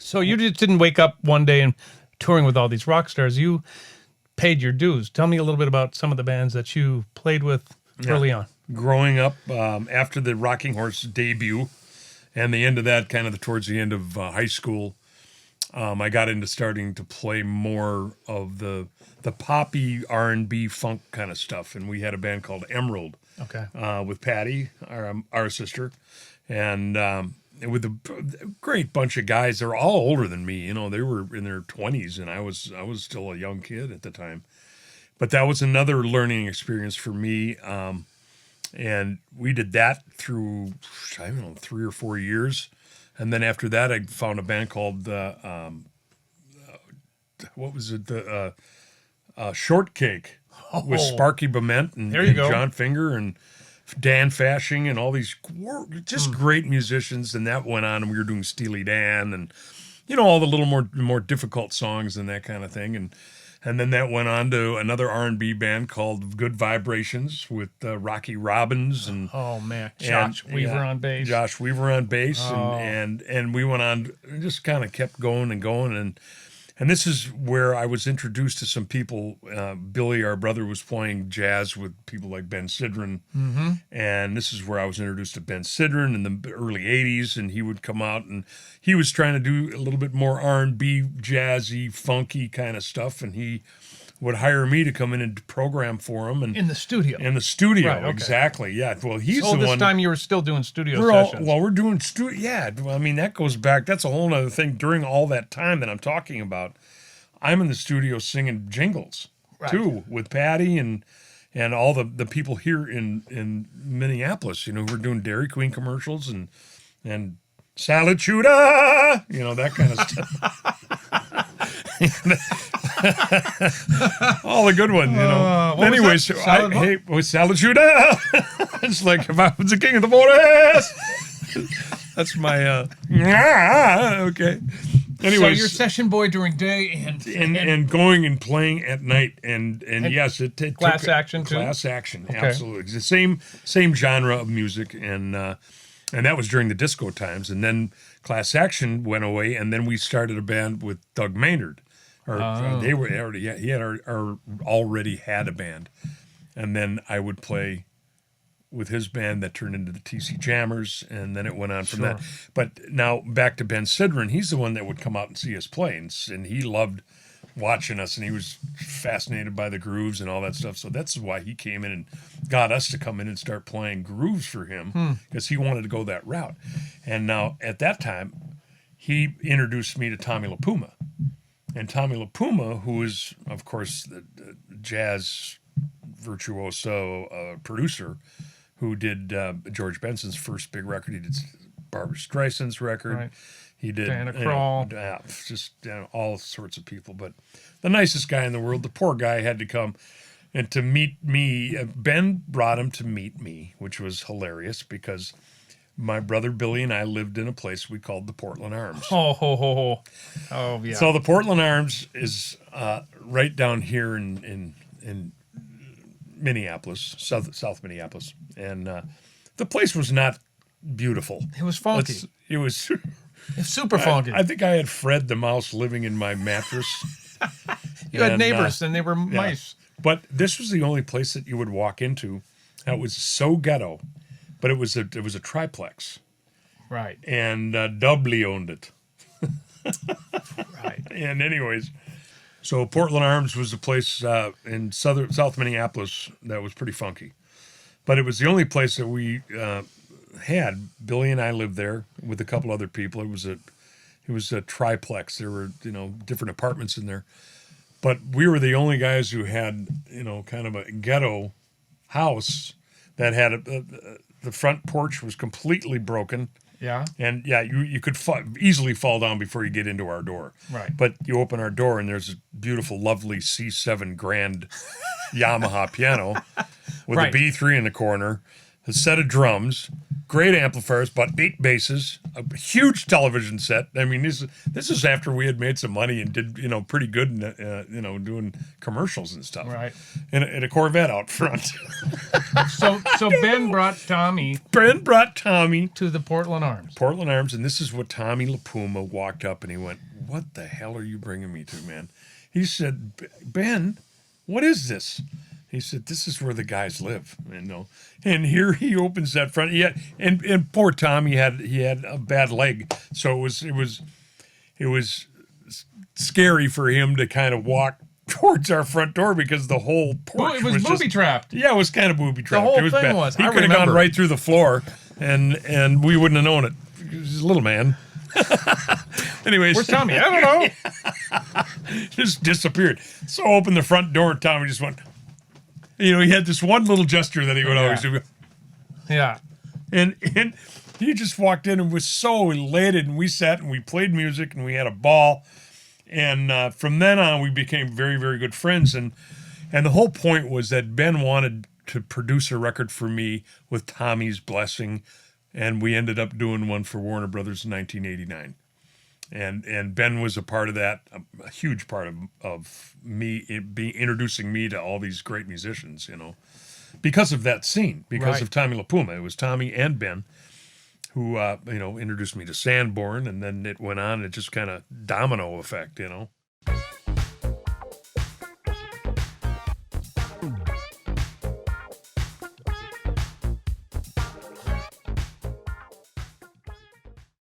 So you just didn't wake up one day and touring with all these rock stars. You paid your dues. Tell me a little bit about some of the bands that you played with early on. Growing up, after the Rocking Horse debut and the end of that, kind of towards the end of high school, I got into starting to play more of the poppy R&B funk kind of stuff. And we had a band called Emerald Okay. with Patty, our sister, and with a great bunch of guys. They're all older than me. You know, they were in their 20s, and I was still a young kid at the time. But that was another learning experience for me. And we did that through, I don't know, 3 or 4 years. And then after that, I found a band called, what was it? The Shortcake with Sparky Bement and John Finger and Dan Fashing and all these just great musicians. And that went on, and we were doing Steely Dan and, you know, all the little more difficult songs and that kind of thing. And then that went on to another R&B band called Good Vibrations with Rocky Robbins and Josh Weaver on bass. Josh Weaver on bass, and we went on, just kind of kept going and going, and this is where I was introduced to some people. Billy, our brother, was playing jazz with people like Ben Sidran, and this is where I was introduced to Ben Sidran in the early '80s, and he would come out and he was trying to do a little bit more R&B, jazzy, funky kind of stuff, and he would hire me to come in and program for him. And in the studio. Right, okay. Exactly, yeah. Well, he's the one. So this time you were still doing studio sessions. We're doing studio, yeah. I mean, that goes back, that's a whole other thing. During all that time that I'm talking about, I'm in the studio singing jingles, too, with Patty and all the people here in Minneapolis. You know, we're doing Dairy Queen commercials and Salad Chuda, you know, that kind of stuff. All the good ones, you know. Anyways, with Salad Chuda, it's like if I was the king of the forest. That's my okay. Anyways, so you're session boy during day and going and playing at night and yes, it class action too. Class action, okay. Absolutely. It's the same genre of music, and that was during the disco times, and then class action went away, and then we started a band with Doug Maynard. They were already, he had already had a band, and then I would play with his band that turned into the TC Jammers, and then it went on from that. But now back to Ben Sidran, he's the one that would come out and see us play, and he loved watching us, and he was fascinated by the grooves and all that stuff. So that's why he came in and got us to come in and start playing grooves for him, because he wanted to go that route. And now at that time, he introduced me to Tommy LaPuma. And Tommy LaPuma, who is, of course, the jazz virtuoso producer, who did George Benson's first big record. He did Barbra Streisand's record. Right. He did Diana Krall. Just all sorts of people. But the nicest guy in the world. The poor guy had to come and to meet me. Ben brought him to meet me, which was hilarious because my brother Billy and I lived in a place we called the Portland Arms. Oh, yeah. So the Portland Arms is right down here in Minneapolis, South Minneapolis, and the place was not beautiful. It was funky. It was super funky. I think I had Fred the mouse living in my mattress. You had neighbors, and they were mice. But this was the only place that you would walk into that was so ghetto. But it was a triplex, right? And Dudley owned it, right? And anyways. So Portland Arms was a place in South Minneapolis that was pretty funky. But it was the only place that we had. Billy and I lived there with a couple other people. It was a triplex. There were, different apartments in there. But we were the only guys who had, kind of a ghetto house that had the front porch was completely broken. Yeah. And you could easily fall down before you get into our door. Right. But you open our door and there's a beautiful, lovely C7 grand Yamaha piano with a B3 in the corner. a set of drums, great amplifiers, about 8 basses, a huge television set. I mean, this is after we had made some money and did pretty good in doing commercials and stuff. Right. And a Corvette out front. So Ben brought Tommy to the Portland Arms. Portland Arms, and this is what Tommy LaPuma walked up and he went, "What the hell are you bringing me to, man?" He said, "Ben, what is this?" He said, "This is where the guys live, And here he opens that front. And poor Tommy he had a bad leg, so it was scary for him to kind of walk towards our front door because the whole porch it was booby trapped. Yeah, it was kind of booby trapped. The whole it was thing bad. was. He I could have gone remember. right through the floor, and we wouldn't have known it. He's a little man. Anyways, Where's Tommy? I don't know. just disappeared. So I opened the front door, and Tommy just went. He had this one little gesture that he would always do. Yeah. And he just walked in and was so elated, and we sat and we played music and we had a ball. And from then on, we became very, very good friends. And the whole point was that Ben wanted to produce a record for me with Tommy's blessing, and we ended up doing one for Warner Brothers in 1989. And Ben was a part of that, a huge part of me introducing me to all these great musicians, because of that scene, because of Tommy LaPuma. It was Tommy and Ben who, introduced me to Sanborn, and then it went on. It just kind of domino effect,